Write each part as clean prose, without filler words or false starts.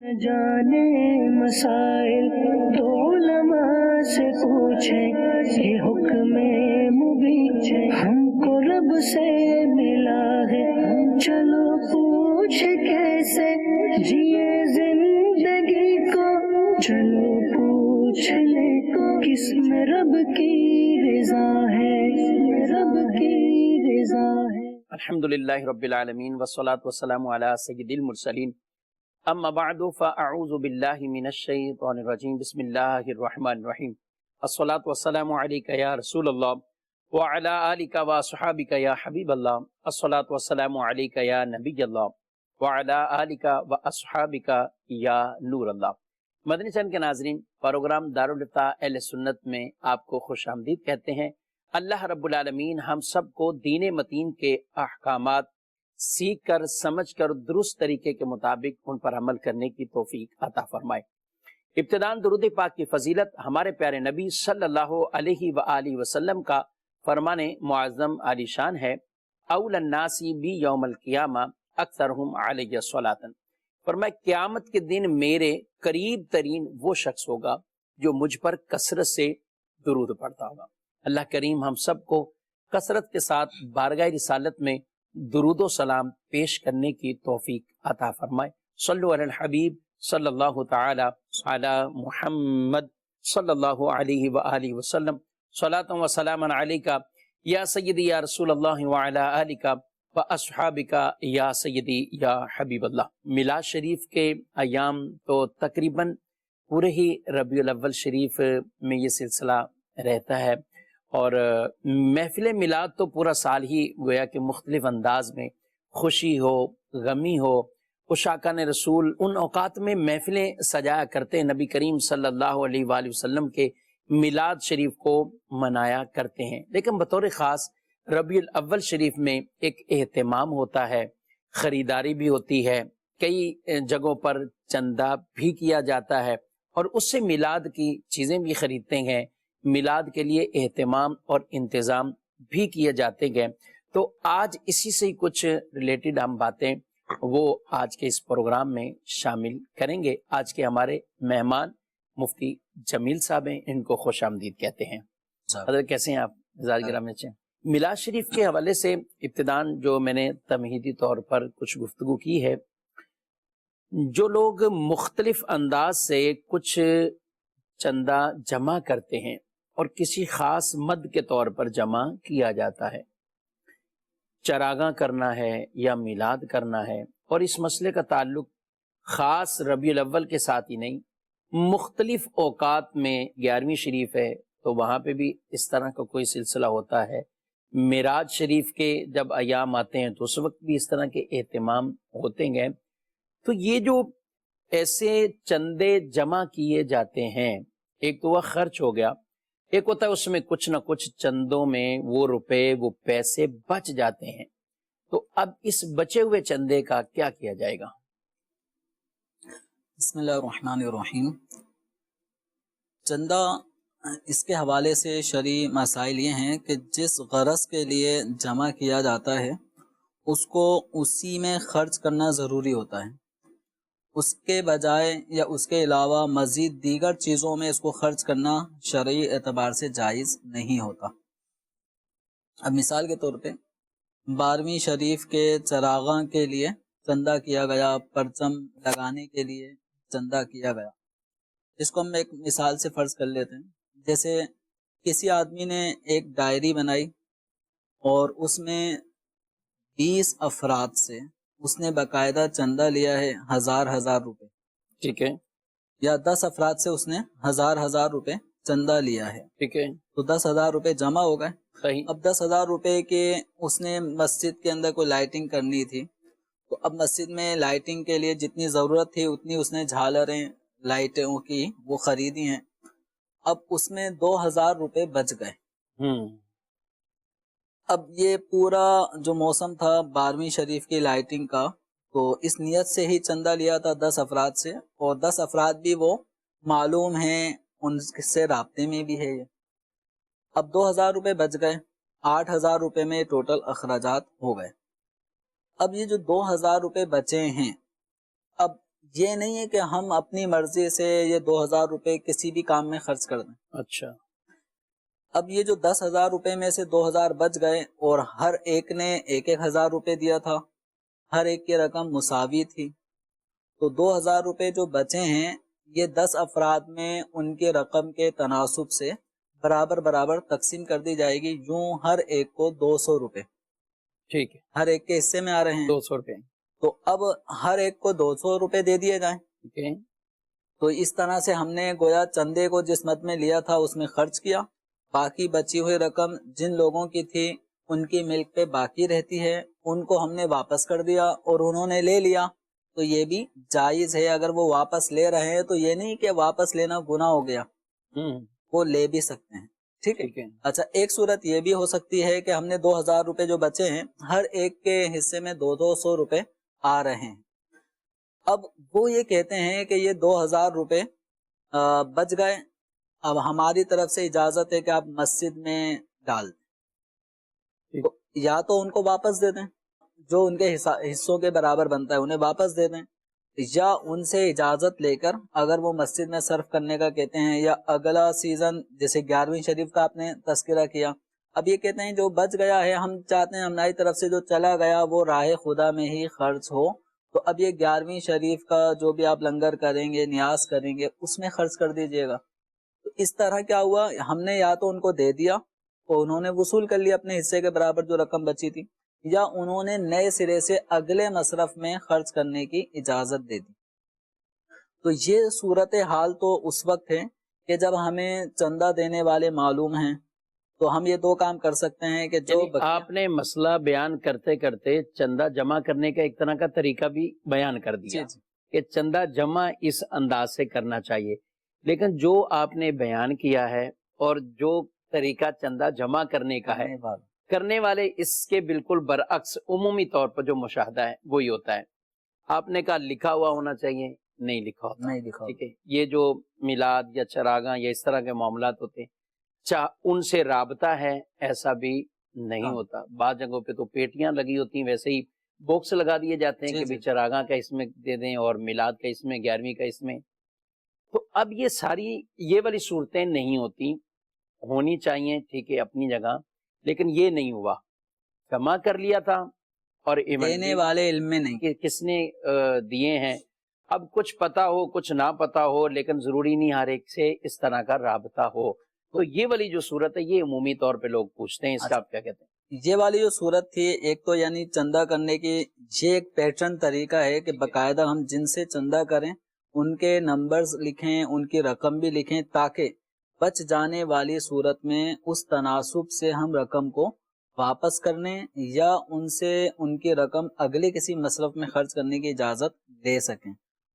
جانے مسائل تو علماء سے پوچھیں، یہ حکم مبین ہم کو رب سے ملا ہے، چلو پوچھ کیسے جیے زندگی کو، چلو پوچھ لے کس میں رب کی رضا ہے، رب کی رضا ہے۔ الحمدللہ رب العالمین والصلاة والسلام علی سید المرسلین، اما بعد فاعوذ باللہ من الشیطان الرجیم، بسم اللہ الرحمن الرحیم، الصلاة والسلام علیک یا رسول اللہ وعلی آلک واصحابک یا حبیب اللہ، الصلاة والسلام علیک یا نبی اللہ وعلی آلک واصحابک یا نور اللہ۔ مدنی چینل کے ناظرین، پروگرام دارالفتاح اہل سنت میں آپ کو خوش آمدید کہتے ہیں۔ اللہ رب العالمین ہم سب کو دین متین کے احکامات سیکھ کر، سمجھ کر، درست طریقے کے مطابق ان پر عمل کرنے کی توفیق عطا فرمائے۔ ابتداءً درود پاک کی فضیلت ہمارے پیارے نبی صلی اللہ علیہ وآلہ وسلم کا فرمان معظم عالی شان ہے، اول الناس بی یوم القیامہ اکثرہم علیہ صلاۃ۔ فرمایا قیامت کے دن میرے قریب ترین وہ شخص ہوگا جو مجھ پر کثرت سے درود پڑھتا ہوگا۔ اللہ کریم ہم سب کو کثرت کے ساتھ بارگاہ رسالت میں درود و سلام پیش کرنے کی توفیق عطا فرمائے۔ صلو علی الحبیب صلی اللہ تعالی علی محمد صلی اللہ علیہ وآلہ وسلم، صلاۃ و سلام علیک یا سیدی یا رسول اللہ وعلی آلک و اصحابک یا سیدی یا حبیب اللہ۔ میلاد شریف کے ایام تو تقریباً پورے ہی ربیع الاول شریف میں یہ سلسلہ رہتا ہے، اور محفل میلاد تو پورا سال ہی گویا کہ مختلف انداز میں خوشی ہو، غمی ہو، عشاقان رسول ان اوقات میں محفلیں سجایا کرتے ہیں، نبی کریم صلی اللہ علیہ وآلہ وسلم کے میلاد شریف کو منایا کرتے ہیں۔ لیکن بطور خاص ربیع الاول شریف میں ایک اہتمام ہوتا ہے، خریداری بھی ہوتی ہے، کئی جگہوں پر چندہ بھی کیا جاتا ہے، اور اس سے میلاد کی چیزیں بھی خریدتے ہیں، میلاد کے لیے اہتمام اور انتظام بھی کیے جاتے ہیں۔ تو آج اسی سے کچھ ریلیٹڈ ہم باتیں وہ آج کے اس پروگرام میں شامل کریں گے۔ آج کے ہمارے مہمان مفتی جمیل صاحب ہیں، ان کو خوش آمدید کہتے ہیں۔ حضرت کیسے ہیں آپ؟ مزاج گرامی اچھے ہیں۔ میلاد شریف کے حوالے سے ابتداً جو میں نے تمہیدی طور پر کچھ گفتگو کی ہے، جو لوگ مختلف انداز سے کچھ چندہ جمع کرتے ہیں اور کسی خاص مد کے طور پر جمع کیا جاتا ہے، چراغاں کرنا ہے یا میلاد کرنا ہے، اور اس مسئلے کا تعلق خاص ربیع الاول کے ساتھ ہی نہیں، مختلف اوقات میں 11ویں شریف ہے تو وہاں پہ بھی اس طرح کا کوئی سلسلہ ہوتا ہے، معراج شریف کے جب ایام آتے ہیں تو اس وقت بھی اس طرح کے اہتمام ہوتے ہیں۔ تو یہ جو ایسے چندے جمع کیے جاتے ہیں، ایک تو وہ خرچ ہو گیا، ایک ہوتا ہے اس میں کچھ نہ کچھ چندوں میں وہ روپے، وہ پیسے بچ جاتے ہیں، تو اب اس بچے ہوئے چندے کا کیا کیا جائے گا؟ بسم اللہ الرحمن الرحیم۔ چندہ اس کے حوالے سے شرعی مسائل یہ ہیں کہ جس غرض کے لیے جمع کیا جاتا ہے اس کو اسی میں خرچ کرنا ضروری ہوتا ہے، اس کے بجائے یا اس کے علاوہ مزید دیگر چیزوں میں اس کو خرچ کرنا شرعی اعتبار سے جائز نہیں ہوتا۔ اب مثال کے طور پہ 12ویں شریف کے چراغاں کے لیے چندہ کیا گیا، پرچم لگانے کے لیے چندہ کیا گیا۔ اس کو ہم ایک مثال سے فرض کر لیتے ہیں، جیسے کسی آدمی نے ایک ڈائری بنائی اور اس میں 20 افراد سے اس نے باقاعدہ چندہ لیا ہے 1000 روپے، ٹھیک ہے، یا 10 افراد سے اس نے 1000 روپے چندہ لیا ہے، ٹھیک ہے، تو 10,000 روپے جمع ہو گئے۔ صحیح۔ اب 10,000 روپے کے اس نے مسجد کے اندر کوئی لائٹنگ کرنی تھی، تو اب مسجد میں لائٹنگ کے لیے جتنی ضرورت تھی اتنی اس نے جھالریں لائٹوں کی وہ خریدی ہیں، اب اس میں 2,000 روپے بچ گئے۔ اب یہ پورا جو موسم تھا 12ویں شریف کی لائٹنگ کا، تو اس نیت سے ہی چندہ لیا تھا 10 افراد سے، اور 10 افراد بھی وہ معلوم ہیں، ان سے رابطے میں بھی ہے یہ۔ اب 2,000 روپے بچ گئے، 8,000 روپے میں ٹوٹل اخراجات ہو گئے۔ اب یہ جو 2,000 روپے بچے ہیں، اب یہ نہیں ہے کہ ہم اپنی مرضی سے یہ 2,000 روپے کسی بھی کام میں خرچ کر دیں. اچھا. اب یہ جو 10,000 روپے میں سے 2,000 بچ گئے اور ہر ایک نے 1,000 روپے دیا تھا، ہر ایک کی رقم مساوی تھی، تو 2,000 روپے جو بچے ہیں یہ 10 افراد میں ان کے رقم کے تناسب سے برابر برابر تقسیم کر دی جائے گی. یوں ہر ایک کو 200 روپے ٹھیک ہے. ہر ایک کے حصے میں آ رہے ہیں. 200 روپے. تو اب ہر ایک کو 200 روپے دے دیے جائیں. ٹھیک ہے. تو اس طرح سے ہم نے گویا چندے کو جس مد میں لیا تھا اس میں خرچ کیا، باقی بچی ہوئی رقم جن لوگوں کی تھی ان کی ملک پہ باقی رہتی ہے، ان کو ہم نے واپس کر دیا اور انہوں نے لے لیا. تو یہ بھی جائز ہے، اگر وہ واپس لے رہے ہیں تو یہ نہیں کہ واپس لینا گناہ ہو گیا، وہ لے بھی سکتے ہیں. ٹھیک ہے. اچھا، ایک صورت یہ بھی ہو سکتی ہے کہ ہم نے 2,000 روپے جو بچے ہیں ہر ایک کے حصے میں 200 روپے آ رہے ہیں. اب وہ یہ کہتے ہیں کہ یہ 2,000 روپے بچ گئے، اب ہماری طرف سے اجازت ہے کہ آپ مسجد میں ڈال دیں. تو یا تو ان کو واپس دے دیں، جو ان کے حصوں کے برابر بنتا ہے انہیں واپس دے دیں، یا ان سے اجازت لے کر اگر وہ مسجد میں صرف کرنے کا کہتے ہیں، یا اگلا سیزن جیسے 11ویں شریف کا آپ نے تذکرہ کیا، اب یہ کہتے ہیں جو بچ گیا ہے ہم چاہتے ہیں ہماری طرف سے جو چلا گیا وہ راہ خدا میں ہی خرچ ہو، تو اب یہ 11ویں شریف کا جو بھی آپ لنگر کریں گے، نیاز کریں گے، اس میں خرچ کر دیجئے گا. تو اس طرح کیا ہوا، ہم نے یا تو ان کو دے دیا تو انہوں نے وصول کر لیا اپنے حصے کے برابر جو رقم بچی تھی، یا انہوں نے نئے سرے سے اگلے مصرف میں خرچ کرنے کی اجازت دے دی. تو یہ صورتحال تو اس وقت ہے کہ جب ہمیں چندہ دینے والے معلوم ہیں، تو ہم یہ دو کام کر سکتے ہیں کہ جو آپ نے مسئلہ بیان کرتے کرتے چندہ جمع کرنے کا ایک طرح کا طریقہ بھی بیان کر دیا کہ چندہ جمع اس انداز سے کرنا چاہیے، لیکن جو آپ نے بیان کیا ہے اور جو طریقہ چندہ جمع کرنے کا ہے، کرنے والے اس کے بالکل برعکس عمومی طور پر جو مشاہدہ ہے وہی ہوتا ہے. آپ نے کہا لکھا ہوا ہونا چاہیے، نہیں لکھا ہوتا. نہیں لکھا. ٹھیک ہے. یہ جو میلاد یا چراغاں یا اس طرح کے معاملات ہوتے ہیں، ان سے رابطہ ہے ایسا بھی نہیں ہوتا. بعض جگہوں پہ تو پیٹیاں لگی ہوتی ہیں، ویسے ہی باکس لگا دیے جاتے ہیں کہ چراغاں کا اس میں دے دیں اور میلاد کا اس میں، 11ویں کا اس میں. تو اب یہ ساری یہ والی صورتیں نہیں ہوتی، ہونی چاہیے ٹھیک ہے اپنی جگہ، لیکن یہ نہیں ہوا. جمع کر لیا تھا اور دینے والے علم میں نہیں کہ کس نے دیے ہیں. اب کچھ پتا ہو کچھ نہ پتا ہو، لیکن ضروری نہیں ہر ایک سے اس طرح کا رابطہ ہو. تو یہ والی جو صورت ہے یہ عمومی طور پہ لوگ پوچھتے ہیں، اس کا آپ کیا کہتے ہیں؟ یہ والی جو صورت تھی، ایک تو یعنی چندہ کرنے کی یہ ایک پیٹرن طریقہ ہے کہ باقاعدہ ہم جن سے چندہ کریں ان کے نمبرز لکھیں، ان کی رقم بھی لکھیں، تاکہ بچ جانے والی صورت میں اس تناسب سے ہم رقم کو واپس کرنے یا ان سے ان کی رقم اگلے کسی مصرف میں خرچ کرنے کی اجازت دے سکیں.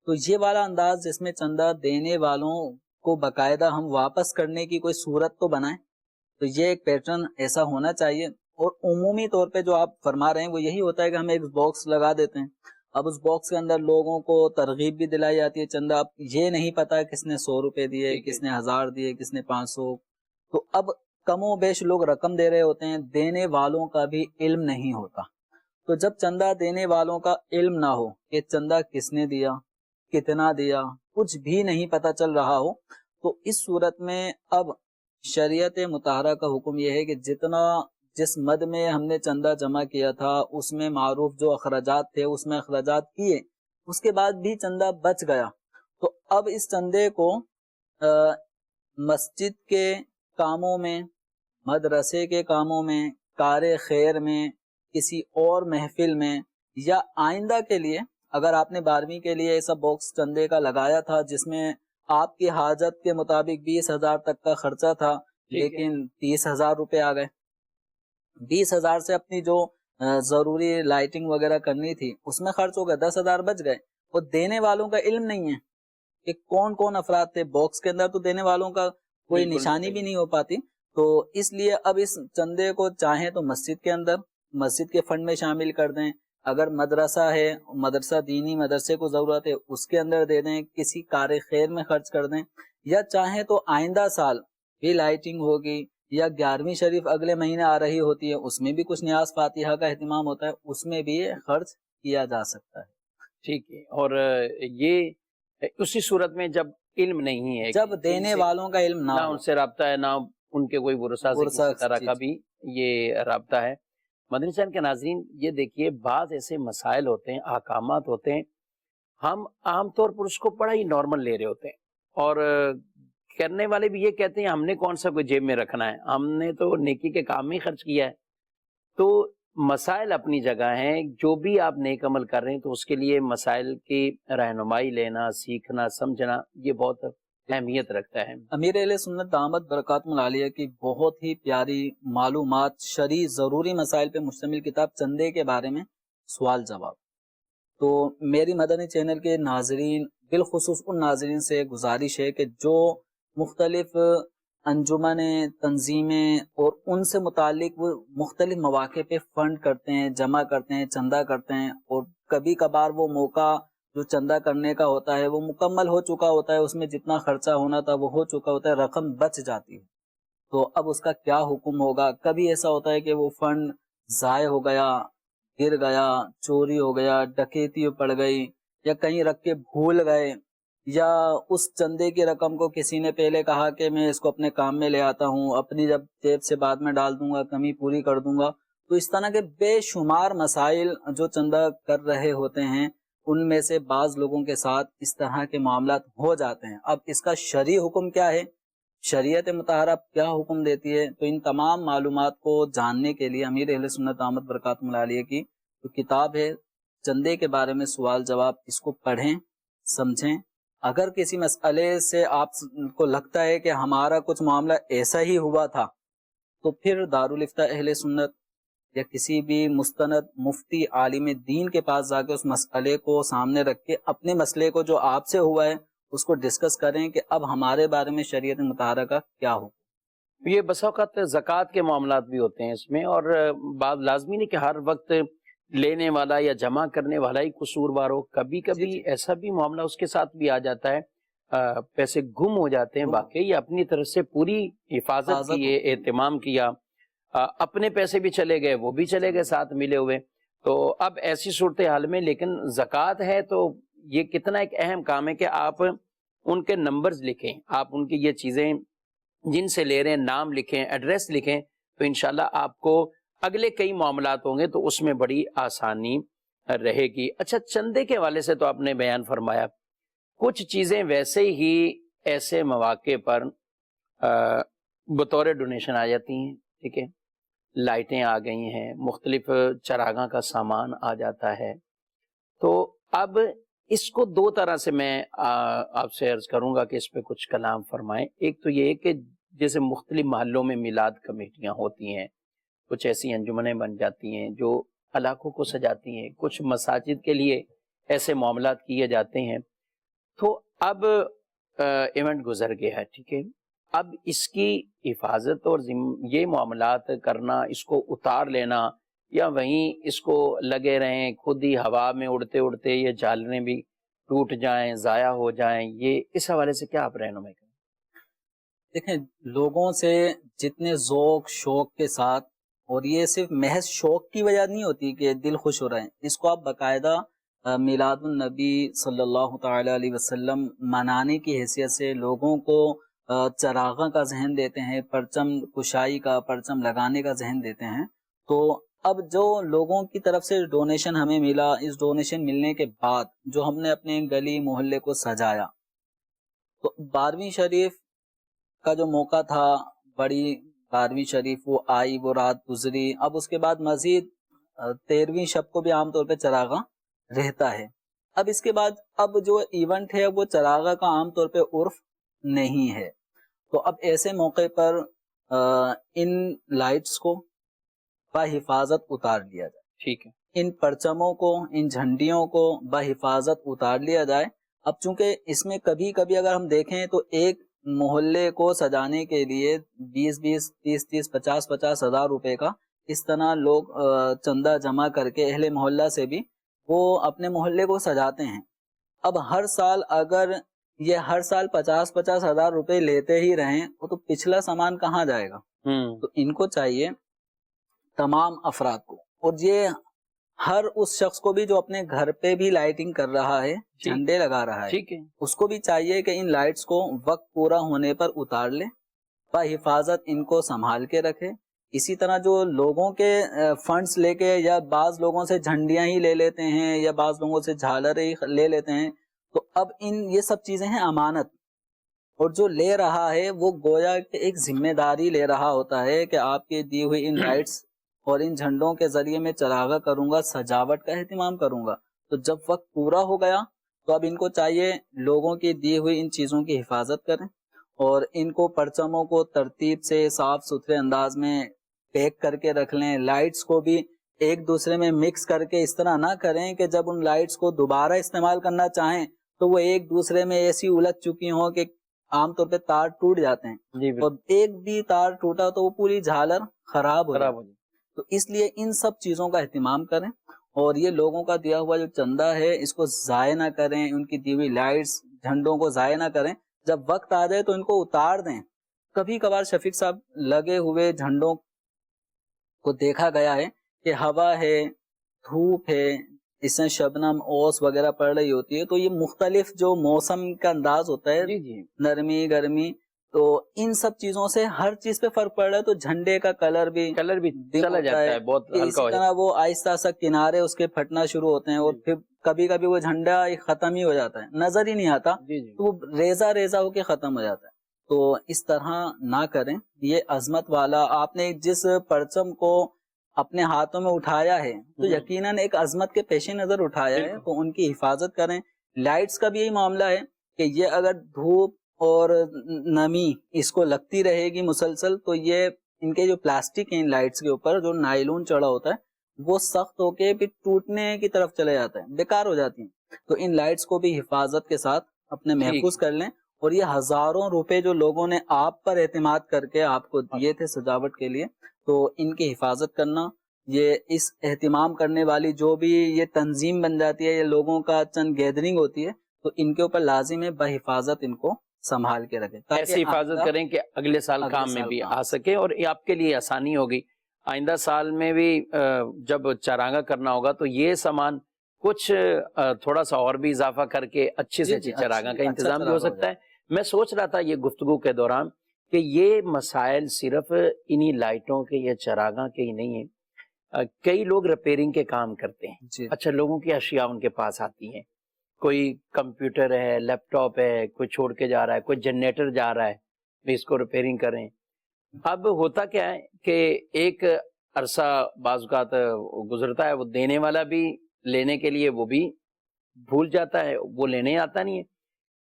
تو یہ والا انداز جس میں چندہ دینے والوں کو باقاعدہ ہم واپس کرنے کی کوئی صورت تو بنائیں، تو یہ ایک پیٹرن ایسا ہونا چاہیے. اور عمومی طور پہ جو آپ فرما رہے ہیں وہ یہی ہوتا ہے کہ ہم ایک باکس لگا دیتے ہیں، اب اس باکس کے اندر لوگوں کو ترغیب بھی دلائی جاتی ہے چندہ. اب یہ نہیں پتا کس نے 100 روپے دیے، کس نے 1000 دیے، کس نے 500. تو اب کم و بیش لوگ رقم دے رہے ہوتے ہیں، دینے والوں کا بھی علم نہیں ہوتا. تو جب چندہ دینے والوں کا علم نہ ہو کہ چندہ کس نے دیا، کتنا دیا، کچھ بھی نہیں پتا چل رہا ہو، تو اس صورت میں اب شریعت مطہرہ کا حکم یہ ہے کہ جس مد میں ہم نے چندہ جمع کیا تھا اس میں معروف جو اخراجات تھے اس میں اخراجات کیے، اس کے بعد بھی چندہ بچ گیا، تو اب اس چندے کو مسجد کے کاموں میں، مدرسے کے کاموں میں، کار خیر میں، کسی اور محفل میں، یا آئندہ کے لیے اگر آپ نے 12ویں کے لیے ایسا باکس چندے کا لگایا تھا جس میں آپ کی حاجت کے مطابق 20,000 تک کا خرچہ تھا، لیکن 30,000 روپے آ گئے، 20,000 سے اپنی جو ضروری لائٹنگ وغیرہ کرنی تھی اس میں خرچ ہو گیا، 10,000 بچ گئے. وہ دینے والوں کا علم نہیں ہے کہ کون کون افراد تھے باکس کے اندر، تو دینے والوں کا کوئی نشانی بھی نہیں ہو پاتی. تو اس لیے اب اس چندے کو چاہیں تو مسجد کے اندر، مسجد کے فنڈ میں شامل کر دیں، اگر مدرسہ ہے، مدرسہ دینی مدرسے کو ضرورت ہے اس کے اندر دے دیں، کسی کار خیر میں خرچ کر دیں، یا چاہیں تو آئندہ سال بھی لائٹنگ ہوگی یا 11ویں شریف اگلے مہینے آ رہی ہوتی ہے، اس میں بھی کچھ نیاز فاتحہ کا اہتمام ہوتا ہے، اس میں بھی یہ خرچ کیا جا سکتا ہے. ٹھیک ہے. اور یہ اسی صورت میں جب علم نہیں ہے, جب دینے والوں کا علم نہ ان سے رابطہ ہے, نہ ان کے کوئی ورثہ سے کسی طرح کا بھی یہ رابطہ ہے. مدنی چینل کے ناظرین, یہ دیکھیے بعض ایسے مسائل ہوتے ہیں, احکامات ہوتے ہیں, ہم عام طور پر اس کو بڑا ہی نارمل لے رہے ہوتے ہیں, اور کرنے والے بھی یہ کہتے ہیں ہم نے کون سا کوئی جیب میں رکھنا ہے, ہم نے تو نیکی کے کام میں خرچ کیا ہے. تو مسائل اپنی جگہ ہیں, جو بھی آپ نیک عمل کر رہے ہیں تو اس کے لیے مسائل کی رہنمائی لینا, سیکھنا, سمجھنا, یہ بہت اہمیت رکھتا ہے. امیر اہل سنت دامت برکاتہ العالیہ کی بہت ہی پیاری معلومات, شرعی ضروری مسائل پہ مشتمل کتاب چندے کے بارے میں سوال جواب. تو میری مدنی چینل کے ناظرین, بالخصوص ان ناظرین سے گزارش ہے کہ جو مختلف انجمنیں, تنظیمیں اور ان سے متعلق وہ مختلف مواقع پہ فنڈ کرتے ہیں, جمع کرتے ہیں, چندہ کرتے ہیں, اور کبھی کبھار وہ موقع جو چندہ کرنے کا ہوتا ہے وہ مکمل ہو چکا ہوتا ہے, اس میں جتنا خرچہ ہونا تھا وہ ہو چکا ہوتا ہے, رقم بچ جاتی ہے. تو اب اس کا کیا حکم ہوگا؟ کبھی ایسا ہوتا ہے کہ وہ فنڈ ضائع ہو گیا, گر گیا, چوری ہو گیا, ڈکیتی پڑ گئی, یا کہیں رکھ کے بھول گئے, یا اس چندے کی رقم کو کسی نے پہلے کہا کہ میں اس کو اپنے کام میں لے آتا ہوں, اپنی جب جیب سے بعد میں ڈال دوں گا, کمی پوری کر دوں گا. تو اس طرح کے بے شمار مسائل جو چندہ کر رہے ہوتے ہیں, ان میں سے بعض لوگوں کے ساتھ اس طرح کے معاملات ہو جاتے ہیں. اب اس کا شرعی حکم کیا ہے, شریعت مطہرہ کیا حکم دیتی ہے؟ تو ان تمام معلومات کو جاننے کے لیے امیر اہل سنت دامت برکاتہ العالیہ کی جو کتاب ہے چندے کے بارے میں سوال جواب, اس کو پڑھیں, سمجھیں. اگر کسی مسئلے سے آپ کو لگتا ہے کہ ہمارا کچھ معاملہ ایسا ہی ہوا تھا, تو پھر دارالافتاء اہل سنت یا کسی بھی مستند مفتی عالم دین کے پاس جا کے اس مسئلے کو سامنے رکھ کے اپنے مسئلے کو جو آپ سے ہوا ہے اس کو ڈسکس کریں کہ اب ہمارے بارے میں شریعت مطہرہ کا کیا ہو. یہ بسا اوقات زکوٰۃ کے معاملات بھی ہوتے ہیں اس میں, اور بات لازمی نہیں کہ ہر وقت لینے والا یا جمع کرنے والا ہی قصوروار ہو. کبھی کبھی ایسا بھی معاملہ اس کے ساتھ بھی آ جاتا ہے, پیسے گم ہو جاتے ہیں, واقعی اپنی طرف سے پوری حفاظت کی, اہتمام کیا, اپنے پیسے بھی چلے گئے, وہ بھی چلے گئے ساتھ ملے ہوئے. تو اب ایسی صورتحال میں لیکن زکوٰۃ ہے تو یہ کتنا ایک اہم کام ہے کہ آپ ان کے نمبرز لکھیں, آپ ان کی یہ چیزیں جن سے لے رہے ہیں نام لکھیں, ایڈریس لکھیں, تو انشاءاللہ آپ کو اگلے کئی معاملات ہوں گے تو اس میں بڑی آسانی رہے گی. اچھا, چندے کے حوالے سے تو آپ نے بیان فرمایا, کچھ چیزیں ویسے ہی ایسے مواقع پر بطور ڈونیشن آ جاتی ہیں, ٹھیک ہے, لائٹیں آ گئی ہیں, مختلف چراغاں کا سامان آ جاتا ہے. تو اب اس کو دو طرح سے میں آپ سے عرض کروں گا کہ اس پہ کچھ کلام فرمائیں. ایک تو یہ کہ جیسے مختلف محلوں میں میلاد کمیٹیاں ہوتی ہیں, کچھ ایسی انجمنیں بن جاتی ہیں جو علاقوں کو سجاتی ہیں, کچھ مساجد کے لیے ایسے معاملات کیے جاتے ہیں. تو اب ایونٹ گزر گیا ہے, ٹھیک ہے, اب اس کی حفاظت اور یہ معاملات کرنا, اس کو اتار لینا, یا وہیں اس کو لگے رہیں خود ہی ہوا میں اڑتے اڑتے یہ جالنے بھی ٹوٹ جائیں, ضائع ہو جائیں, یہ اس حوالے سے کیا آپ رہنمائی کریں؟ دیکھیں, لوگوں سے جتنے ذوق شوق کے ساتھ, اور یہ صرف محض شوق کی وجہ نہیں ہوتی کہ دل خوش ہو رہے ہیں, اس کو آپ باقاعدہ میلاد النبی صلی اللہ تعالی علیہ وسلم منانے کی حیثیت سے لوگوں کو چراغاں کا ذہن دیتے ہیں, پرچم کشائی کا, پرچم لگانے کا ذہن دیتے ہیں. تو اب جو لوگوں کی طرف سے ڈونیشن ہمیں ملا, اس ڈونیشن ملنے کے بعد جو ہم نے اپنے گلی محلے کو سجایا, تو 12ویں شریف کا جو موقع تھا, بڑی 12ویں شریف وہ آئی, وہ رات گزری. اب اس کے بعد مزید 13ویں شب کو بھی عام طور پہ چراغاں رہتا ہے. اب اس کے بعد اب جو ایونٹ ہے وہ چراغاں کا عام طور پہ عرف نہیں ہے. تو اب ایسے موقع پر ان لائٹس کو بحفاظت اتار لیا جائے, ٹھیک ہے, ان پرچموں کو, ان جھنڈیوں کو بحفاظت اتار لیا جائے. اب چونکہ اس میں کبھی کبھی اگر ہم دیکھیں تو ایک محلے کو سجانے کے لیے 20-20, 30-30, 50-50 ہزار روپے کا اس طرح لوگ چندہ جمع کر کے اہل محلہ سے بھی وہ اپنے محلے کو سجاتے ہیں. اب ہر سال اگر یہ ہر سال 50-50 ہزار روپے لیتے ہی رہیں تو پچھلا سامان کہاں جائے گا؟ تو ان کو چاہیے تمام افراد کو, اور یہ ہر اس شخص کو بھی جو اپنے گھر پہ بھی لائٹنگ کر رہا ہے، جھنڈے لگا رہا ہے، ٹھیک ہے، اس کو بھی چاہیے کہ ان لائٹس کو وقت پورا ہونے پر اتار لے، بحفاظت ان کو سنبھال کے رکھے۔ اسی طرح جو لوگوں کے فنڈز لے کے، یا بعض لوگوں سے جھنڈیاں ہی لے لیتے ہیں، یا بعض لوگوں سے جھالر ہی لے لیتے ہیں، تو اب یہ سب چیزیں ہیں امانت، اور جو لے رہا ہے وہ گویا کہ ایک ذمہ داری لے رہا ہوتا ہے کہ آپ کی دی ہوئی ان لائٹس اور ان جھنڈوں کے ذریعے میں چراغاں کروں گا، سجاوٹ کا اہتمام کروں گا۔ تو جب وقت پورا ہو گیا تو اب ان کو چاہیے لوگوں کی دی ہوئی ان چیزوں کی حفاظت کریں، اور ان کو پرچموں کو ترتیب سے صاف ستھرے انداز میں پیک کر کے رکھ لیں۔ لائٹس کو بھی ایک دوسرے میں مکس کر کے اس طرح نہ کریں کہ جب ان لائٹس کو دوبارہ استعمال کرنا چاہیں تو وہ ایک دوسرے میں ایسی الجھ چکی ہوں کہ عام طور پہ تار ٹوٹ جاتے ہیں، جی اور ایک بھی تار ٹوٹا تو وہ پوری جھالر خراب ہو جائے۔ جائے۔ تو اس لیے ان سب چیزوں کا اہتمام کریں، اور یہ لوگوں کا دیا ہوا جو چندہ ہے اس کو ضائع نہ کریں، ان کی دی ہوئی لائٹس جھنڈوں کو ضائع نہ کریں۔ جب وقت آ جائے تو ان کو اتار دیں۔ کبھی کبھار شفیق صاحب لگے ہوئے جھنڈوں کو دیکھا گیا ہے کہ ہوا ہے، دھوپ ہے، اس میں شبنم اوس وغیرہ پڑ رہی ہوتی ہے، تو یہ مختلف جو موسم کا انداز ہوتا ہے، جی جی، نرمی گرمی، تو ان سب چیزوں سے ہر چیز پہ فرق پڑ رہا ہے۔ تو جھنڈے کا کلر بھی چلا جاتا ہے، بہت کہ ہلکا اسی ہو جاتا طرح وہ آہستہ آہستہ کنارے اس کے پھٹنا شروع ہوتے ہیں، اور پھر کبھی کبھی وہ جھنڈا ختم ہی ہو جاتا ہے، نظر ہی نہیں آتا، ہے۔ جی جی، تو وہ ریزہ ریزہ ہو کے ختم ہو جاتا ہے۔ تو اس طرح نہ کریں۔ یہ عظمت والا، آپ نے جس پرچم کو اپنے ہاتھوں میں اٹھایا ہے تو یقیناً ایک عظمت کے پیش نظر اٹھایا ہے، تو ان کی حفاظت کریں۔ لائٹس کا بھی یہی معاملہ ہے کہ یہ اگر دھوپ اور نمی اس کو لگتی رہے گی مسلسل، تو یہ ان کے جو پلاسٹک ہیں ان لائٹس کے اوپر جو نائلون چڑھا ہوتا ہے وہ سخت ہو کے پھر ٹوٹنے کی طرف چلے جاتا ہے، بیکار ہو جاتی ہیں۔ تو ان لائٹس کو بھی حفاظت کے ساتھ اپنے محفوظ کر لیں۔ اور یہ ہزاروں روپے جو لوگوں نے آپ پر اعتماد کر کے آپ کو دیے تھے سجاوٹ کے لیے، تو ان کی حفاظت کرنا، یہ اس اہتمام کرنے والی جو بھی یہ تنظیم بن جاتی ہے، یہ لوگوں کا چند گیدرنگ ہوتی ہے، تو ان کے اوپر لازم ہے بحفاظت ان کو سنبھال کے رکھیں، ایسی حفاظت کریں کہ اگلے سال کام میں بھی آ سکے، اور یہ آپ کے لیے آسانی ہوگی۔ آئندہ سال میں بھی جب چراغاں کرنا ہوگا تو یہ سامان کچھ تھوڑا سا اور بھی اضافہ کر کے اچھے سے اچھی چراغاں کا انتظام بھی ہو سکتا ہے۔ میں سوچ رہا تھا یہ گفتگو کے دوران کہ یہ مسائل صرف انہی لائٹوں کے یا چراغاں کے ہی نہیں ہیں، کئی لوگ ریپیئرنگ کے کام کرتے ہیں۔ اچھا، لوگوں کی اشیاء ان کے پاس آتی ہیں، کوئی کمپیوٹر ہے، لیپ ٹاپ ہے، کوئی چھوڑ کے جا رہا ہے، کوئی جنریٹر جا رہا ہے، بھی اس کو ریپیئرنگ کریں۔ اب ہوتا کیا ہے کہ ایک عرصہ بعض اوقات گزرتا ہے، وہ دینے والا بھی لینے کے لیے وہ بھی بھول جاتا ہے، وہ لینے آتا نہیں ہے۔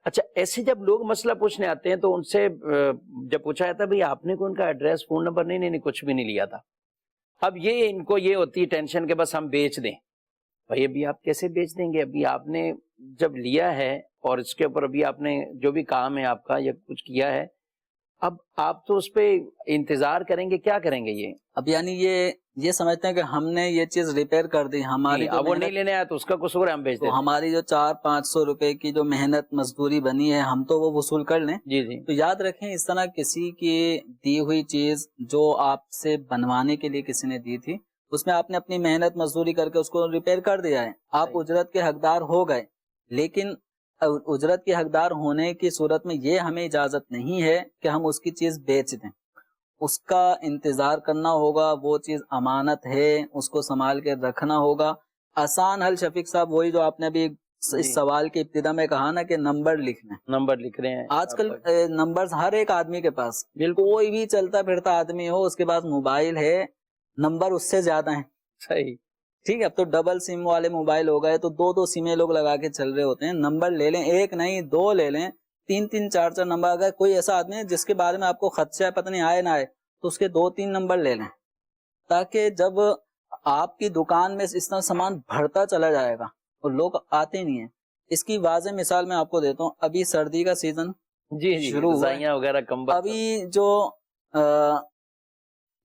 اچھا، ایسے جب لوگ مسئلہ پوچھنے آتے ہیں تو ان سے جب پوچھا جاتا ہے بھئی آپ نے کوئی ان کا ایڈریس، فون نمبر، نہیں کچھ بھی نہیں لیا تھا۔ اب یہ ان کو یہ ہوتی ہے ٹینشن کہ بس ہم بیچ دیں۔ بھائی ابھی آپ کیسے بیچ دیں گے؟ ابھی آپ نے جب لیا ہے اور اس کے اوپر ابھی آپ نے جو بھی کام ہے آپ کا یا کچھ کیا ہے، اب آپ تو اس پہ انتظار کریں گے، کیا کریں گے؟ یہ اب یعنی یہ سمجھتے ہیں کہ ہم نے یہ چیز ریپیئر کر دی، ہماری اب وہ نہیں لینے آیا تو اس کا قصور ہے، ہم بیچ دیتے ہیں۔ ہماری جو 400-500 روپے کی جو محنت مزدوری بنی ہے ہم تو وہ وصول کر لیں۔ جی جی، تو یاد رکھیں، اس طرح کسی کی دی ہوئی چیز جو آپ سے بنوانے کے لیے کسی نے دی تھی، اس میں آپ نے اپنی محنت مزدوری کر کے اس کو ریپیئر کر دیا ہے، آپ اجرت کے حقدار ہو گئے، لیکن اجرت کے حقدار ہونے کی صورت میں یہ ہمیں اجازت نہیں ہے کہ ہم اس کی چیز بیچ دیں۔ اس کا انتظار کرنا ہوگا، وہ چیز امانت ہے، اس کو سنبھال کے رکھنا ہوگا۔ آسان حل شفیق صاحب وہی جو آپ نے بھی اس سوال کی ابتدا میں کہا نا کہ نمبر لکھنا، نمبر لکھ رہے ہیں آج کل نمبر ہر ایک آدمی کے پاس، کوئی بھی چلتا پھرتا آدمی ہو اس کے پاس موبائل ہے، نمبر اس سے زیادہ ہیں۔ صحیح، ٹھیک ہے، اب تو ڈبل سم والے موبائل ہو گئے، تو دو سمیں لوگ لگا کے چل رہے ہوتے ہیں۔ نمبر لے لیں، ایک نہیں 2 لے لیں، 3 4 نمبر۔ اگر کوئی ایسا آدمی ہے جس کے بارے میں آپ کو خدشہ ہے پتہ نہیں آئے نہ آئے، تو اس کے 2-3 نمبر لے لیں، تاکہ جب آپ کی دکان میں اس طرح سامان بڑھتا چلا جائے گا اور لوگ آتے نہیں ہیں۔ اس کی واضح مثال میں آپ کو دیتا ہوں، ابھی سردی کا سیزن جی شروع ہوا ہے، وغیرہ کمبل، ابھی جو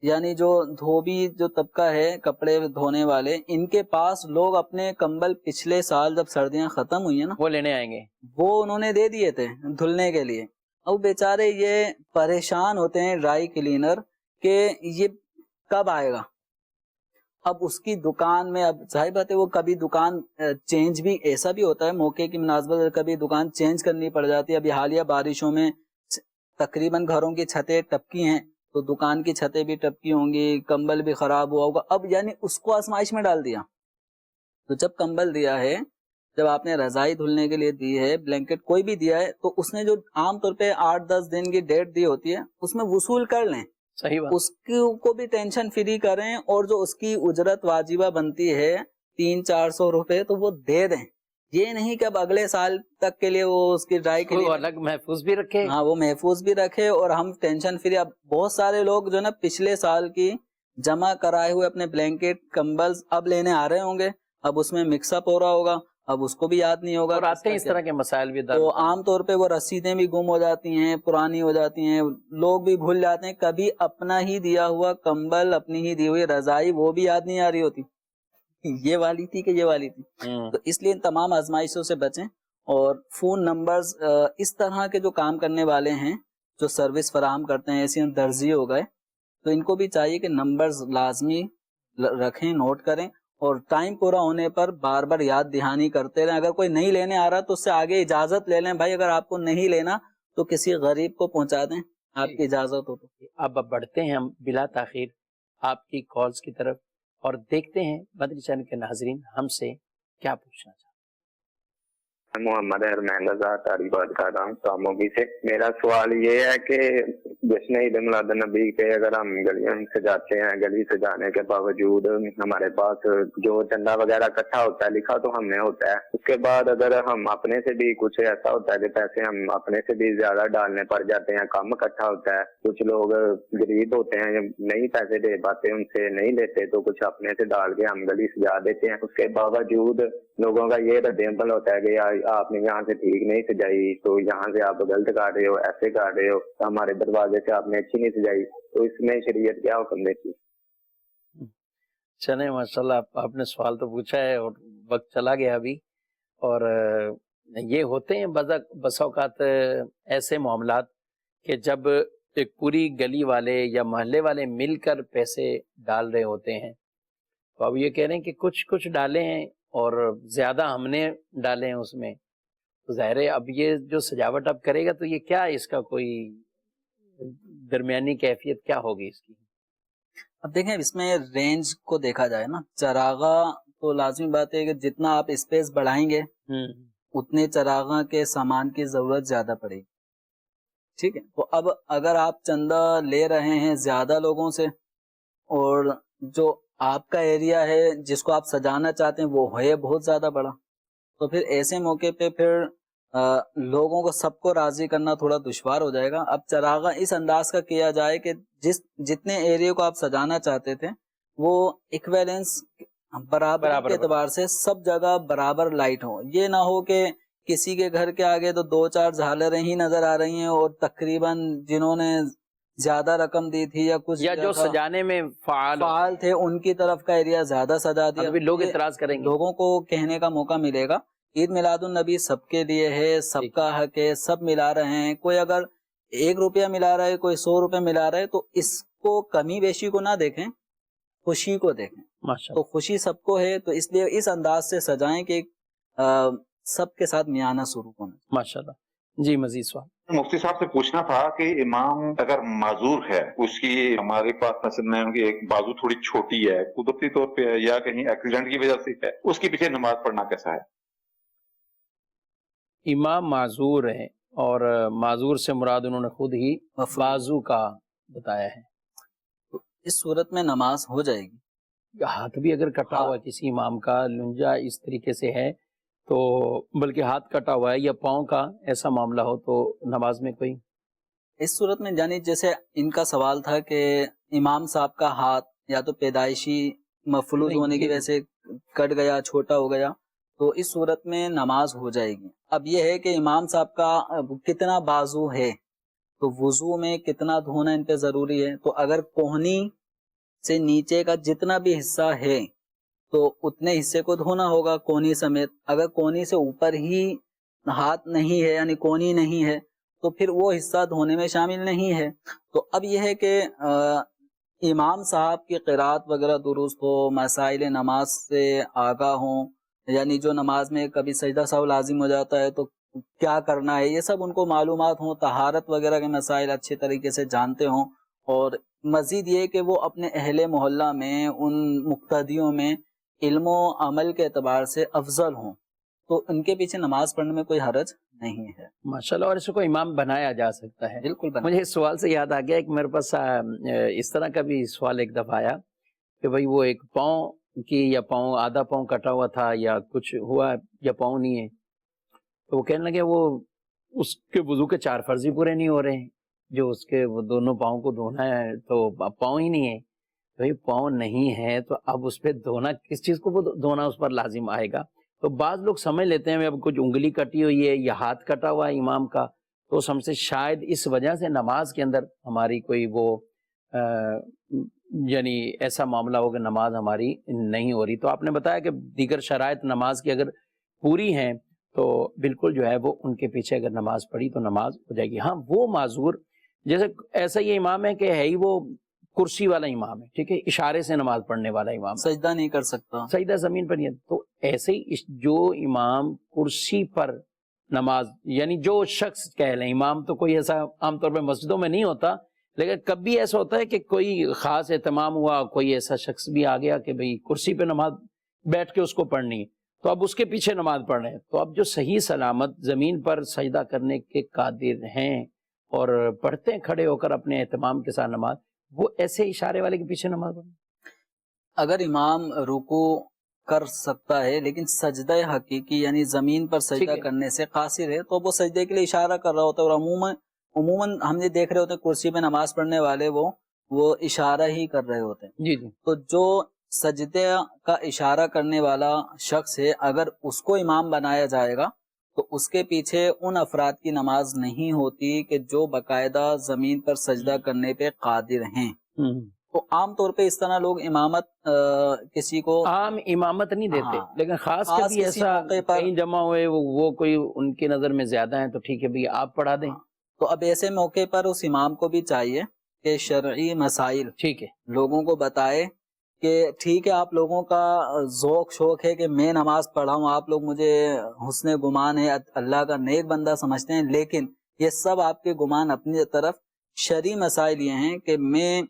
یعنی جو دھوبی جو طبقہ ہے کپڑے دھونے والے، ان کے پاس لوگ اپنے کمبل پچھلے سال جب سردیاں ختم ہوئی ہیں نا، وہ لینے آئیں گے، وہ انہوں نے دے دیے تھے دھلنے کے لیے۔ اب بیچارے یہ پریشان ہوتے ہیں ڈرائی کلینر کہ یہ کب آئے گا۔ اب اس کی دکان میں، اب ظاہر بات ہے وہ کبھی دکان چینج بھی، ایسا بھی ہوتا ہے موقع کی مناسبت کبھی دکان چینج کرنی پڑ جاتی ہے. ابھی حالیہ بارشوں میں تقریباً گھروں کی چھتیں ٹپکی ہیں تو دکان کی چھتیں بھی ٹپکی ہوں گی، کمبل بھی خراب ہوا ہوگا. اب یعنی اس کو آزمائش میں ڈال دیا. تو جب کمبل دیا ہے، جب آپ نے رضائی دھلنے کے لیے دی ہے، بلینکٹ کوئی بھی دیا ہے، تو اس نے جو عام طور پہ 8-10 دن کی ڈیٹ دی ہوتی ہے اس میں وصول کر لیں. صحیح بات. اس کو بھی ٹینشن فری کریں، اور جو اس کی اجرت واجبہ بنتی ہے 300-400 روپے تو وہ دے دیں. یہ نہیں کہ اب اگلے سال تک کے لیے وہ اس کی ڈرائی کے لیے الگ محفوظ بھی رکھے. ہاں وہ محفوظ بھی رکھے اور ہم ٹینشن فری. اب بہت سارے لوگ جو نا پچھلے سال کی جمع کرائے ہوئے اپنے بلینکٹ کمبل اب لینے آ رہے ہوں گے، اب اس میں مکس اپ ہو رہا ہوگا، اب اس کو بھی یاد نہیں ہوگا. اور آتے ہیں اس طرح کے مسائل بھی. تو عام طور پہ وہ رسیدیں بھی گم ہو جاتی ہیں، پرانی ہو جاتی ہیں، لوگ بھی بھول جاتے ہیں. کبھی اپنا ہی دیا ہوا کمبل، اپنی ہی دی ہوئی رضائی وہ بھی یاد نہیں آ رہی ہوتی یہ والی تھی کہ یہ والی تھی. تو اس لیے ان تمام آزمائشوں سے بچیں. اور فون نمبرز، اس طرح کے جو کام کرنے والے ہیں جو سروس فراہم کرتے ہیں، ایسے درزی ہو گئے، تو ان کو بھی چاہیے کہ نمبرز لازمی رکھیں، نوٹ کریں، اور ٹائم پورا ہونے پر بار بار یاد دہانی کرتے رہیں. اگر کوئی نہیں لینے آ رہا تو اس سے آگے اجازت لے لیں، بھائی اگر آپ کو نہیں لینا تو کسی غریب کو پہنچا دیں، آپ کی اجازت ہو تو. اب بڑھتے ہیں ہم بلا تاخیر آپ کی کالز کی طرف اور دیکھتے ہیں مدنی چینل کے ناظرین ہم سے کیا پوچھنا چاہتے ہیں. محمد ارمین رضا تاری بات کر رہا ہوں ساموگی سے. میرا سوال یہ ہے کہ جشن عید میلاد النبی پہ اگر ہم گلیاں سجاتے ہیں، گلی سجانے کے باوجود ہمارے پاس جو چندہ وغیرہ اکٹھا ہوتا ہے، لکھا تو ہم نے ہوتا ہے، اس کے بعد اگر ہم اپنے سے بھی کچھ ایسا ہوتا ہے کہ پیسے ہم اپنے سے بھی زیادہ ڈالنے پڑ جاتے ہیں، کم اکٹھا ہوتا ہے، کچھ لوگ غریب ہوتے ہیں نہیں پیسے دے پاتے، ان سے نہیں لیتے، تو کچھ اپنے سے ڈال کے ہم گلی سجا دیتے ہیں. اس کے باوجود لوگوں کا یہ رد عمل ہوتا ہے کہ آپ نے یہاں سے ٹھیک نہیں سجائی، تو یہاں سے آپ غلط کر رہے ہو، ایسے کر رہے ہو، ہمارے دروازے سے آپ نے اچھی نہیں سجائی. تو اس میں شریعت کیا حکم دیتی ہے؟ چلیں ماشاءاللہ آپ نے سوال تو پوچھا ہے اور وقت چلا گیا ابھی. اور یہ ہوتے ہیں بس اوقات ایسے معاملات کہ جب ایک پوری گلی والے یا محلے والے مل کر پیسے ڈال رہے ہوتے ہیں، تو اب یہ کہہ رہے ہیں کہ کچھ ڈالے ہیں اور زیادہ ہم نے ڈالے ہیں اس میں، تو ظاہر ہے اب یہ جو سجاوٹ اب کرے گا تو یہ کیا اس کا کوئی درمیانی کیفیت کیا ہوگی اس کی؟ اب دیکھیں اس میں رینج کو دیکھا جائے نا، چراغا تو لازمی بات ہے کہ جتنا آپ اسپیس بڑھائیں گے اتنے چراغاں کے سامان کی ضرورت زیادہ پڑے گی. ٹھیک ہے، تو اب اگر آپ چندہ لے رہے ہیں زیادہ لوگوں سے اور جو آپ کا ایریا ہے جس کو آپ سجانا چاہتے ہیں وہ ہے بہت زیادہ بڑا، تو پھر ایسے موقع پہ پھر لوگوں کو سب کو راضی کرنا تھوڑا دشوار ہو جائے گا. اب چراغاں اس انداز کا کیا جائے کہ جتنے ایریا کو آپ سجانا چاہتے تھے وہ ایکویلنس برابر کے اعتبار سے سب جگہ برابر لائٹ ہو. یہ نہ ہو کہ کسی کے گھر کے آگے تو 2-4 جھالریں ہی نظر آ رہی ہیں اور تقریباً جنہوں نے زیادہ رقم دی تھی یا کچھ یا جو سجانے میں فعال تھے ان کی طرف کا ایریا زیادہ سجا دیا، لوگ اعتراض کریں گے. لوگوں کو کہنے کا موقع ملے گا عید میلاد النبی سب کے لیے ہے، سب کا حق ہے، سب ملا رہے ہیں. کوئی اگر 1 روپیہ ملا رہا ہے، کوئی 100 روپے ملا رہا ہے، تو اس کو کمی بیشی کو نہ دیکھیں، خوشی کو دیکھیں. تو خوشی سب کو ہے، تو اس لیے اس انداز سے سجائیں کہ سب کے ساتھ میانہ سلوک ہونا. ماشاءاللہ. جی مزید سوال مفتی صاحب سے پوچھنا تھا کہ امام اگر معذور ہے، اس کی ہمارے پاس نسل میں ان کی ایک بازو تھوڑی چھوٹی ہے، قدرتی طور پہ ہے یا کہیں ایکسیڈنٹ کی وجہ سے ہے، اس کے پیچھے نماز پڑھنا کیسا ہے؟ امام معذور ہے اور معذور سے مراد انہوں نے خود ہی بازو کا بتایا ہے، تو اس صورت میں نماز ہو جائے گی. ہاتھ بھی اگر کٹا ہوا کسی امام کا، لنجا اس طریقے سے ہے تو، بلکہ ہاتھ کٹا ہوا ہے یا پاؤں کا ایسا معاملہ ہو تو نماز میں کوئی اس صورت میں یعنی جیسے ان کا سوال تھا کہ امام صاحب کا ہاتھ یا تو پیدائشی مفلوج ہونے کی وجہ سے کٹ گیا، چھوٹا ہو گیا، تو اس صورت میں نماز ہو جائے گی. اب یہ ہے کہ امام صاحب کا کتنا بازو ہے، تو وضو میں کتنا دھونا ان پہ ضروری ہے. تو اگر کوہنی سے نیچے کا جتنا بھی حصہ ہے تو اتنے حصے کو دھونا ہوگا کونی سمیت. اگر کونی سے اوپر ہی ہاتھ نہیں ہے یعنی کونی نہیں ہے تو پھر وہ حصہ دھونے میں شامل نہیں ہے. تو اب یہ ہے کہ امام صاحب کی قرات وغیرہ درست ہو، مسائل نماز سے آگاہ ہوں، یعنی جو نماز میں کبھی سجدہ سہو لازم ہو جاتا ہے تو کیا کرنا ہے، یہ سب ان کو معلومات ہوں، طہارت وغیرہ کے مسائل اچھے طریقے سے جانتے ہوں، اور مزید یہ کہ وہ اپنے اہل محلہ میں ان مقتدیوں میں علم و عمل کے اعتبار سے افضل ہوں، تو ان کے پیچھے نماز پڑھنے میں کوئی حرج نہیں ہے۔ ماشاءاللہ، اور اس کو امام بنایا جا سکتا ہے۔ بالکل مجھے اس سوال سے یاد آ گیا، ایک میرے پاس اس طرح کا بھی سوال ایک دفعہ آیا کہ بھئی وہ ایک پاؤں کی یا پاؤں آدھا پاؤں کٹا ہوا تھا یا کچھ ہوا یا پاؤں نہیں ہے، تو وہ کہنے لگے وہ اس کے وضو کے 4 فرض ہی پورے نہیں ہو رہے ہیں، جو اس کے وہ دونوں پاؤں کو دھونا ہے تو پاؤں ہی نہیں ہے۔ بھئی پاؤں نہیں ہے تو اب اس پہ دھونا کس چیز کو وہ دھونا اس پر لازم آئے گا؟ تو بعض لوگ سمجھ لیتے ہیں اب کچھ انگلی کٹی ہوئی ہے یا ہاتھ کٹا ہوا ہے امام کا، تو سمجھتے شاید اس وجہ سے نماز کے اندر ہماری کوئی وہ یعنی ایسا معاملہ ہو کہ نماز ہماری نہیں ہو رہی۔ تو آپ نے بتایا کہ دیگر شرائط نماز کی اگر پوری ہیں تو بالکل جو ہے وہ ان کے پیچھے اگر نماز پڑھی تو نماز ہو جائے گی۔ ہاں وہ معذور، جیسے ایسا یہ امام ہے کہ ہے ہی وہ کرسی والا امام ہے، ٹھیک ہے، اشارے سے نماز پڑھنے والا امام، سجدہ نہیں کر سکتا، سجدہ زمین پر نہیں ہے، تو ایسے ہی جو امام کرسی پر نماز، یعنی جو شخص کہہ لیں امام، تو کوئی ایسا عام طور پہ مسجدوں میں نہیں ہوتا، لیکن کبھی ایسا ہوتا ہے کہ کوئی خاص اہتمام ہوا، کوئی ایسا شخص بھی آ گیا کہ بھئی کرسی پہ نماز بیٹھ کے اس کو پڑھنی ہے، تو اب اس کے پیچھے نماز پڑھ رہے ہیں، تو اب جو صحیح سلامت زمین پر سجدہ کرنے کے قادر ہیں اور پڑھتے ہیں کھڑے ہو کر اپنے اہتمام کے ساتھ نماز، وہ ایسے اشارے والے کے پیچھے نماز پڑھیں۔ اگر امام رکوع کر سکتا ہے لیکن سجدہ حقیقی یعنی زمین پر سجدہ کرنے سے قاصر ہے تو وہ سجدے کے لیے اشارہ کر رہا ہوتا ہے، اور عموماً ہم نے دیکھ رہے ہوتے ہیں کرسی پہ نماز پڑھنے والے وہ اشارہ ہی کر رہے ہوتے ہیں۔ جی جی، تو جو سجدے کا اشارہ کرنے والا شخص ہے اگر اس کو امام بنایا جائے گا تو اس کے پیچھے ان افراد کی نماز نہیں ہوتی کہ جو باقاعدہ زمین پر سجدہ کرنے پہ قادر ہیں۔ تو عام طور پہ اس طرح لوگ امامت کسی کو عام امامت نہیں دیتے، لیکن خاص کبھی کسی ایسا موقع پر کہیں جمع ہوئے وہ کوئی ان کی نظر میں زیادہ ہیں تو ٹھیک ہے بھئی آپ پڑھا دیں۔ تو اب ایسے موقع پر اس امام کو بھی چاہیے کہ شرعی مسائل ٹھیک ہے، لوگوں کو بتائے کہ ٹھیک ہے آپ لوگوں کا ذوق شوق ہے کہ میں نماز پڑھاؤں، آپ لوگ مجھے حسن گمان ہے، اللہ کا نیک بندہ سمجھتے ہیں، لیکن یہ سب آپ کے گمان اپنی طرف، شرعی مسائل یہ ہیں کہ میں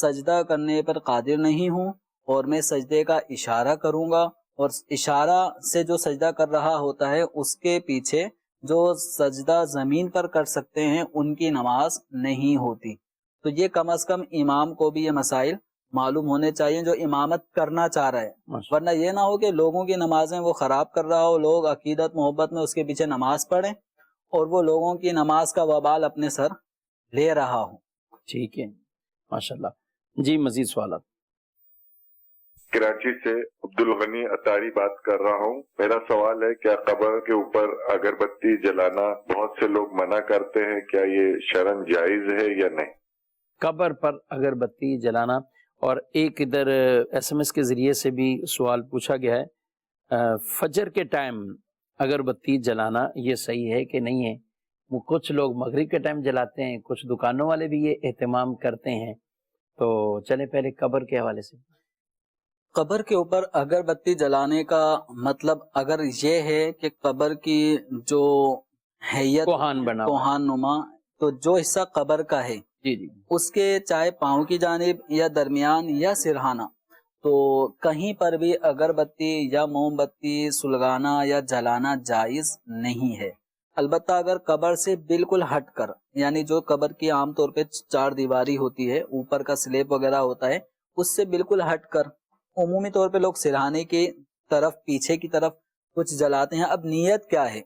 سجدہ کرنے پر قادر نہیں ہوں اور میں سجدے کا اشارہ کروں گا، اور اشارہ سے جو سجدہ کر رہا ہوتا ہے اس کے پیچھے جو سجدہ زمین پر کر سکتے ہیں ان کی نماز نہیں ہوتی۔ تو یہ کم از کم امام کو بھی یہ مسائل معلوم ہونے چاہیے جو امامت کرنا چاہ رہا ہے، ورنہ یہ نہ ہو کہ لوگوں کی نمازیں وہ خراب کر رہا ہو، لوگ عقیدت محبت میں اس کے پیچھے نماز پڑھیں اور وہ لوگوں کی نماز کا وبال اپنے سر لے رہا ہو۔ ٹھیک ہے، ماشاءاللہ۔ جی مزید سوالات؟ کراچی سے عبدالغنی اطاری بات کر رہا ہوں۔ میرا سوال ہے کیا قبر کے اوپر اگربتی جلانا بہت سے لوگ منع کرتے ہیں، کیا یہ شرعاً جائز ہے یا نہیں؟ قبر پر اگربتی جلانا، اور ایک ادھر ایس ایم ایس کے ذریعے سے بھی سوال پوچھا گیا ہے، فجر کے ٹائم اگربتی جلانا یہ صحیح ہے کہ نہیں ہے؟ وہ کچھ لوگ مغرب کے ٹائم جلاتے ہیں، کچھ دکانوں والے بھی یہ اہتمام کرتے ہیں، تو چلیں پہلے قبر کے حوالے سے۔ قبر کے اوپر اگربتی جلانے کا مطلب اگر یہ ہے کہ قبر کی جو حیت کوہان نما، تو جو حصہ قبر کا ہے جی جی، اس کے چاہے پاؤں کی جانب یا درمیان یا سرہانہ، تو کہیں پر بھی اگربتی یا موم بتی سلگانا یا جلانا جائز نہیں ہے۔ البتہ اگر قبر سے بالکل ہٹ کر، یعنی جو قبر کی عام طور پہ 4 دیواری ہوتی ہے، اوپر کا سلیب وغیرہ ہوتا ہے، اس سے بالکل ہٹ کر عمومی طور پہ لوگ سرہانے کی طرف، پیچھے کی طرف کچھ جلاتے ہیں۔ اب نیت کیا ہے؟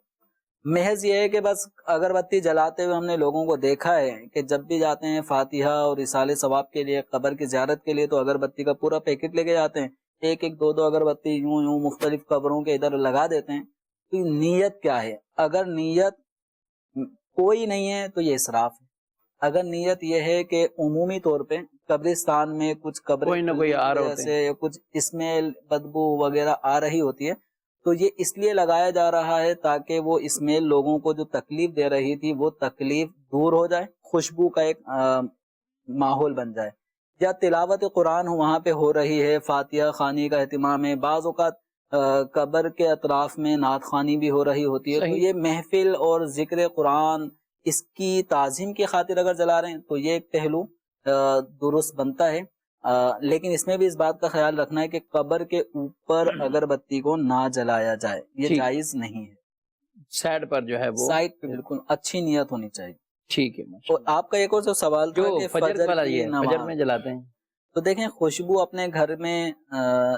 محض یہ ہے کہ بس اگربتی جلاتے ہوئے ہم نے لوگوں کو دیکھا ہے کہ جب بھی جاتے ہیں فاتحہ اور رسالے ثواب کے لیے، قبر کی زیارت کے لیے، تو اگربتی کا پورا پیکٹ لے کے جاتے ہیں، ایک ایک دو اگربتی یوں مختلف قبروں کے ادھر لگا دیتے ہیں۔ تو نیت کیا ہے؟ اگر نیت کوئی نہیں ہے تو یہ اسراف ہے۔ اگر نیت یہ ہے کہ عمومی طور پہ قبرستان میں کچھ کوئی نہ کوئی آ رہا ہوتا ہے، کچھ اسمیل بدبو وغیرہ آ رہی ہوتی ہے، تو یہ اس لیے لگایا جا رہا ہے تاکہ وہ اسمیل لوگوں کو جو تکلیف دے رہی تھی وہ تکلیف دور ہو جائے، خوشبو کا ایک ماحول بن جائے۔ یا تلاوت قرآن وہاں پہ ہو رہی ہے، فاتحہ خوانی کا اہتمام ہے، بعض اوقات قبر کے اطراف میں نعت خوانی بھی ہو رہی ہوتی ہے، تو یہ محفل اور ذکر قرآن اس کی تعظیم کی خاطر اگر جلا رہے ہیں تو یہ ایک پہلو درست بنتا ہے، لیکن اس میں بھی اس بات کا خیال رکھنا ہے کہ قبر کے اوپر اگر بتی کو نہ جلایا جائے، یہ جائز نہیں ہے، سائڈ پر جو ہے وہ سائڈ پہ بالکل اچھی نیت ہونی چاہیے۔ ٹھیک ہے، اور آپ کا ایک اور سوال تھا کہ فجر والا کی یہ نماز، فجر میں جلاتے ہیں تو دیکھیں خوشبو اپنے گھر میں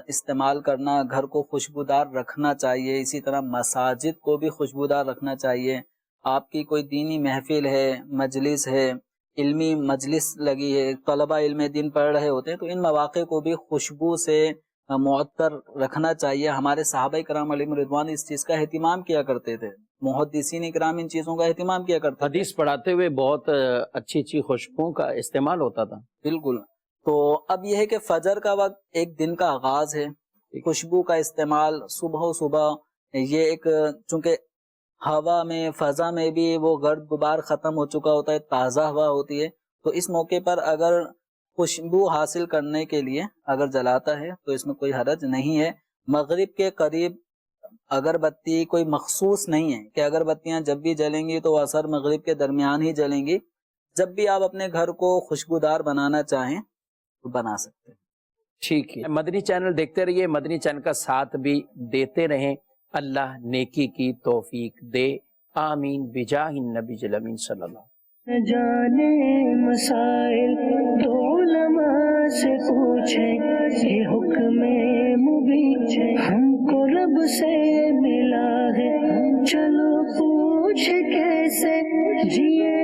استعمال کرنا، گھر کو خوشبودار رکھنا چاہیے، اسی طرح مساجد کو بھی خوشبودار رکھنا چاہیے۔ آپ کی کوئی دینی محفل ہے، مجلس ہے، علمی مجلس لگی ہے، طلبہ علم دین پڑھ رہے ہوتے ہیں، تو ان مواقع کو بھی خوشبو سے معطر رکھنا چاہیے۔ ہمارے صحابہ کرام علیہم رضوان اس چیز کا اہتمام کیا کرتے تھے، محدثین کرام ان چیزوں کا اہتمام کیا کرتے تھے۔ حدیث پڑھاتے ہوئے بہت اچھی اچھی خوشبوؤں کا استعمال ہوتا تھا۔ بالکل، تو اب یہ ہے کہ فجر کا وقت ایک دن کا آغاز ہے، خوشبو کا استعمال صبح یہ ایک چونکہ ہوا میں فضا میں بھی وہ گرد غبار ختم ہو چکا ہوتا ہے، تازہ ہوا ہوتی ہے، تو اس موقع پر اگر خوشبو حاصل کرنے کے لیے اگر جلاتا ہے تو اس میں کوئی حرج نہیں ہے۔ مغرب کے قریب اگربتی کوئی مخصوص نہیں ہے کہ اگربتیاں جب بھی جلیں گی تو عصر مغرب کے درمیان ہی جلیں گی، جب بھی آپ اپنے گھر کو خوشبودار بنانا چاہیں تو بنا سکتے ہیں۔ ٹھیک ہے، مدنی چینل دیکھتے رہیے، مدنی چینل کا ساتھ بھی دیتے رہیں، اللہ نیکی کی توفیق دے، آمین بجاہ النبی الامین صلی اللہ علیہ وسلم۔ جانے مسائل تو علماء سے پوچھیں، یہ حکم مبین ہم کو رب سے ملا ہے، چلو پوچھ کیسے جیے